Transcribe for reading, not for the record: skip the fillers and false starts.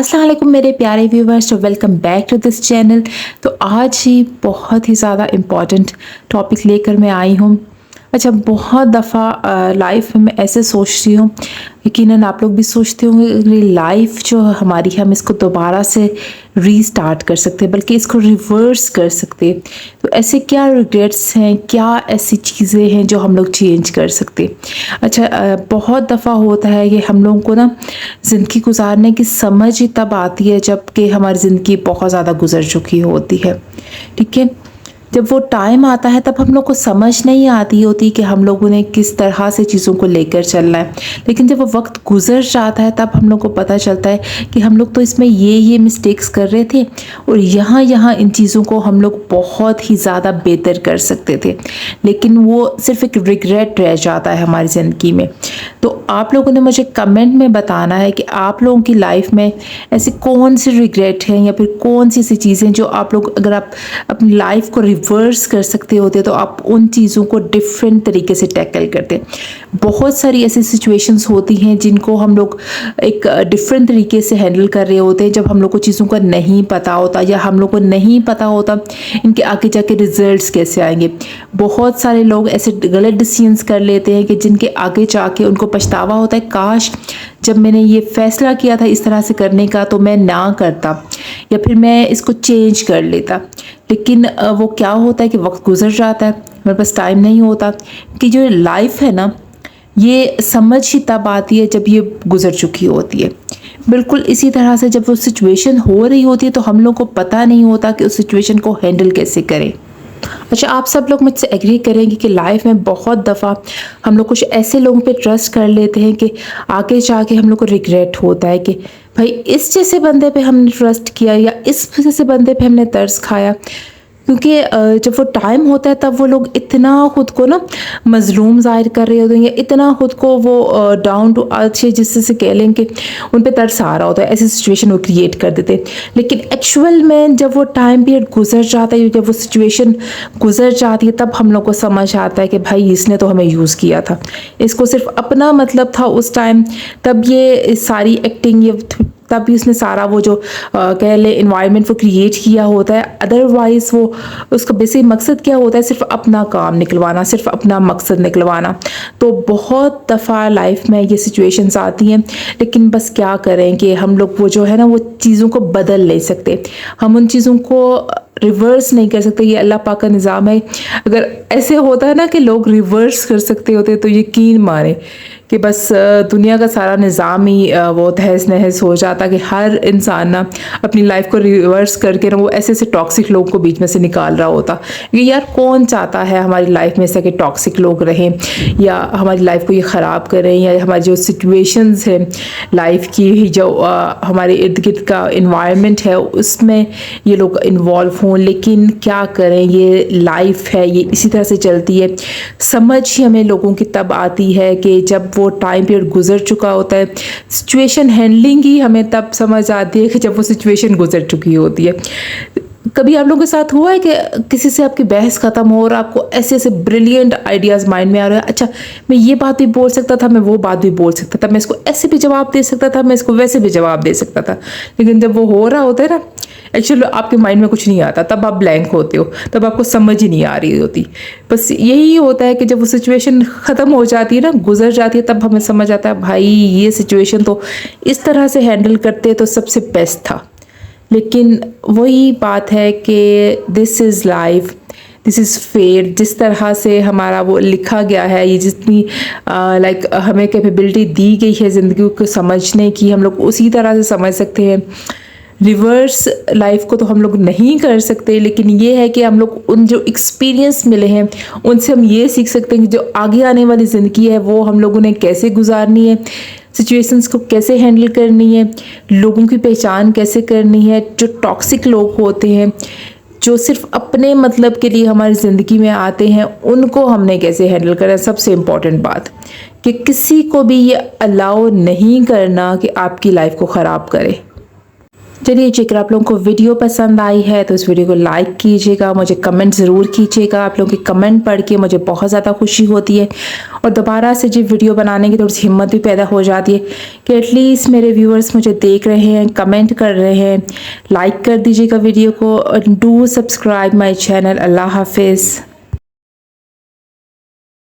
अस्सलाम वालेकुम मेरे प्यारे viewers, welcome back to this channel. तो आज ही बहुत ही ज़्यादा इम्पॉर्टेंट टॉपिक लेकर मैं आई हूँ। अच्छा, बहुत दफ़ा लाइफ में मैं ऐसे सोचती हूँ, यकीनन आप लोग भी सोचते होंगे, लाइफ जो हमारी है हम इसको दोबारा से रीस्टार्ट कर सकते हैं, बल्कि इसको रिवर्स कर सकते हैं। तो ऐसे क्या रिग्रेट्स हैं, क्या ऐसी चीज़ें हैं जो हम लोग चेंज कर सकते हैं। अच्छा, बहुत दफ़ा होता है कि हम लोगों को ना ज़िंदगी गुजारने की समझ ही तब आती है जबकि हमारी ज़िंदगी बहुत ज़्यादा गुजर चुकी होती है। ठीक है, जब वो टाइम आता है तब हम लोग को समझ नहीं आती होती कि हम लोगों ने किस तरह से चीज़ों को लेकर चलना है। लेकिन जब वो वक्त गुजर जाता है तब हम लोग को पता चलता है कि हम लोग तो इसमें ये मिस्टेक्स कर रहे थे और यहाँ इन चीज़ों को हम लोग बहुत ही ज़्यादा बेहतर कर सकते थे, लेकिन वो सिर्फ एक रिग्रेट रह जाता है हमारी ज़िंदगी में। तो आप लोगों ने मुझे कमेंट में बताना है कि आप लोगों की लाइफ में ऐसी कौन सी रिग्रेट हैं या फिर कौन सी ऐसी चीज़ें जो आप लोग, अगर आप अपनी लाइफ को रिवर्स कर सकते होते तो आप उन चीज़ों को डिफरेंट तरीके से टैकल करते। बहुत सारी ऐसी सिचुएशंस होती हैं जिनको हम लोग एक डिफरेंट तरीके से हैंडल कर रहे होते हैं, जब हम लोग को चीज़ों का नहीं पता होता या हम लोग को नहीं पता होता इनके आगे जाके रिजल्ट्स कैसे आएंगे। बहुत सारे लोग ऐसे गलत डिसीजंस कर लेते हैं कि जिनके आगे जाके उनको पछतावा होता है, काश जब मैंने ये फैसला किया था इस तरह से करने का तो मैं ना करता या फिर मैं इसको चेंज कर लेता। लेकिन वो क्या होता है कि वक्त गुजर जाता है, मेरे पास टाइम नहीं होता। कि जो लाइफ है ना, ये समझ ही तब आती है जब ये गुजर चुकी होती है। बिल्कुल इसी तरह से जब वो सिचुएशन हो रही होती है तो हम लोग को पता नहीं होता कि उस सिचुएशन को हैंडल कैसे करें। अच्छा, आप सब लोग मुझसे एग्री करेंगे कि लाइफ में बहुत दफ़ा हम लोग कुछ ऐसे लोगों पे ट्रस्ट कर लेते हैं कि आगे जाके हम लोग को रिग्रेट होता है कि भाई इस जैसे बंदे पे हमने ट्रस्ट किया या इस जैसे बंदे पे हमने तरस खाया। क्योंकि जब वो टाइम होता है तब वो लोग इतना ख़ुद को ना मज़लूम ज़ाहिर कर रहे होते हैं या इतना ख़ुद को वो डाउन टू अर्थ जिससे कह लें कि उन पे तरस आ रहा होता है, ऐसी सिचुएशन वो क्रिएट कर देते हैं। लेकिन एक्चुअल में जब वो टाइम पीरियड गुजर जाता है, जब वो सिचुएशन गुजर जाती है तब हम लोग को समझ आता है कि भाई इसने तो हमें यूज़ किया था, इसको सिर्फ अपना मतलब था उस टाइम, तब ये सारी एक्टिंग ये तब भी उसने सारा वो जो कह ले इन्वायरमेंट वो क्रिएट किया होता है। अदरवाइज़ वो उसका बेसिक मकसद क्या होता है, सिर्फ अपना काम निकलवाना, सिर्फ अपना मकसद निकलवाना। तो बहुत दफ़ा लाइफ में ये सिचुएशंस आती हैं, लेकिन बस क्या करें कि हम लोग वो जो है ना वो चीज़ों को बदल नहीं सकते, हम उन चीज़ों को रिवर्स नहीं कर सकते। ये अल्लाह पाक का निज़ाम है। अगर ऐसे होता है ना कि लोग रिवर्स कर सकते होते तो यकीन माने कि बस दुनिया का सारा निज़ाम ही वो तहस नहस हो जाता कि हर इंसान ना अपनी लाइफ को रिवर्स करके ना वो ऐसे ऐसे टॉक्सिक लोगों को बीच में से निकाल रहा होता। कि यार कौन चाहता है हमारी लाइफ में ऐसा कि टॉक्सिक लोग रहें या हमारी लाइफ को ये ख़राब करें, या हमारी जो सिचुएशंस है लाइफ की, जो हमारे इर्द गिर्द का इन्वायरमेंट है उसमें ये लोग इन्वॉल्व हों। लेकिन क्या करें, ये लाइफ है, ये इसी तरह से चलती है। समझ ही हमें लोगों की तब आती है कि जब वो टाइम पीरियड गुजर चुका होता है। सिचुएशन हैंडलिंग ही हमें तब समझ आती है कि जब वो सिचुएशन गुजर चुकी होती है। कभी आप लोगों के साथ हुआ है कि किसी से आपकी बहस ख़त्म हो और आपको ऐसे ऐसे ब्रिलियंट आइडियाज़ माइंड में आ रहे हैं, अच्छा मैं ये बात भी बोल सकता था, मैं वो बात भी बोल सकता था, मैं इसको ऐसे भी जवाब दे सकता था, मैं इसको वैसे भी जवाब दे सकता था। लेकिन जब वो हो रहा होता है ना, एक्चुअली आपके माइंड में कुछ नहीं आता, तब आप ब्लैंक होते हो, तब आपको समझ ही नहीं आ रही होती। बस यही होता है कि जब वो सिचुएशन ख़त्म हो जाती है ना, गुजर जाती है, तब हमें समझ आता है भाई ये सिचुएशन तो इस तरह से हैंडल करते तो सबसे बेस्ट था। लेकिन वही बात है कि this is life, this is fate. जिस तरह से हमारा वो लिखा गया है, ये जितनी लाइक हमें कैपेबिलिटी दी गई है ज़िंदगी को समझने की, हम लोग उसी तरह से समझ सकते हैं। रिवर्स लाइफ को तो हम लोग नहीं कर सकते, लेकिन ये है कि हम लोग उन जो एक्सपीरियंस मिले हैं उनसे हम ये सीख सकते हैं कि जो आगे आने वाली ज़िंदगी है वो हम लोगों ने कैसे गुजारनी है, सिचुएशंस को कैसे हैंडल करनी है, लोगों की पहचान कैसे करनी है। जो टॉक्सिक लोग होते हैं, जो सिर्फ अपने मतलब के लिए हमारी ज़िंदगी में आते हैं, उनको हमने कैसे हैंडल करना है। सबसे इम्पॉर्टेंट बात कि किसी को भी ये अलाउ नहीं करना कि आपकी लाइफ को ख़राब करे। चलिए जी, अगर आप लोगों को वीडियो पसंद आई है तो इस वीडियो को लाइक कीजिएगा, मुझे कमेंट ज़रूर कीजिएगा। आप लोगों के कमेंट पढ़ के मुझे बहुत ज़्यादा खुशी होती है और दोबारा से जी वीडियो बनाने की थोड़ी सी हिम्मत भी पैदा हो जाती है कि एटलीस्ट मेरे व्यूअर्स मुझे देख रहे हैं, कमेंट कर रहे हैं। लाइक कर दीजिएगा वीडियो को और डू सब्सक्राइब माई चैनल। अल्लाह हाफिज़।